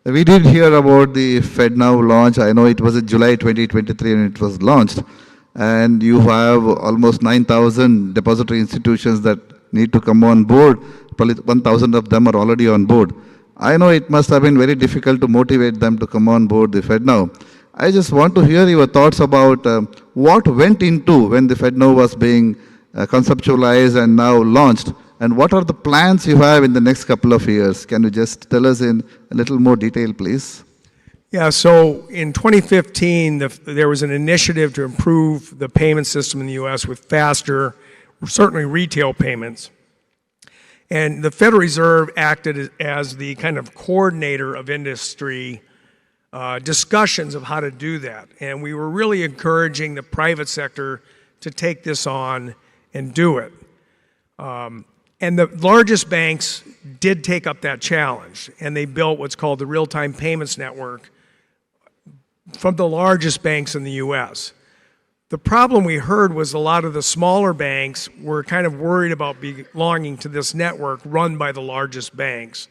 We did hear about the FedNow launch. I know it was in July 2023 when it was launched. And you have almost 9,000 depository institutions that need to come on board. Probably 1,000 of them are already on board. I know it must have been very difficult to motivate them to come on board the FedNow. I just want to hear your thoughts about what went into when the FedNow was being conceptualized and now launched, and what are the plans you have in the next couple of years? Can you just tell us in a little more detail, please? Yeah, so in 2015, there was an initiative to improve the payment system in the U.S. with faster, certainly retail payments. And the Federal Reserve acted as the kind of coordinator of industry discussions of how to do that. And we were really encouraging the private sector to take this on and do it. And the largest banks did take up that challenge, and they built what's called the real-time payments network from the largest banks in the U.S. The problem we heard was a lot of the smaller banks were kind of worried about belonging to this network run by the largest banks.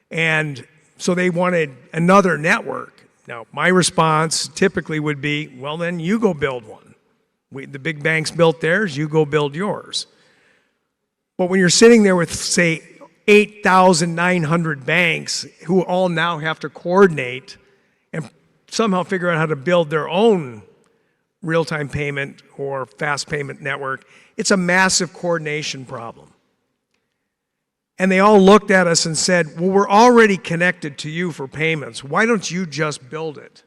And so they wanted another network. Now, my response typically would be, well, then you go build one. The big banks built theirs, you go build yours. But when you're sitting there with, say, 8,900 banks who all now have to coordinate and somehow figure out how to build their own real-time payment or fast payment network, it's a massive coordination problem. And they all looked at us and said, well, we're already connected to you for payments. Why don't you just build it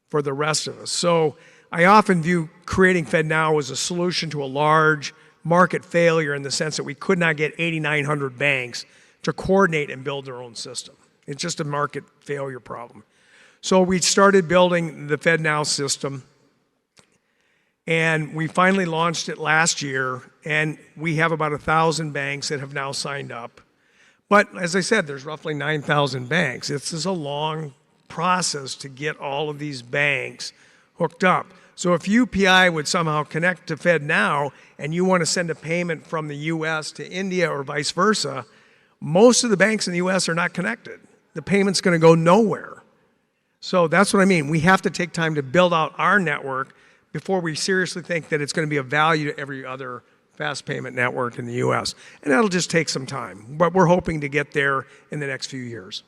for the rest of us? So I often view creating FedNow as a solution to a large market failure in the sense that we could not get 8,900 banks to coordinate and build their own system. It's just a market failure problem. So we started building the FedNow system, and we finally launched it last year, and we have about 1,000 banks that have now signed up. But as I said, there's roughly 9,000 banks. It's just a long process to get all of these banks hooked up. So if UPI would somehow connect to FedNow and you want to send a payment from the US to India or vice versa, most of the banks in the US are not connected. The payment's going to go nowhere. So that's what I mean. We have to take time to build out our network before we seriously think that it's going to be of value to every other fast payment network in the US. And that'll just take some time. But we're hoping to get there in the next few years.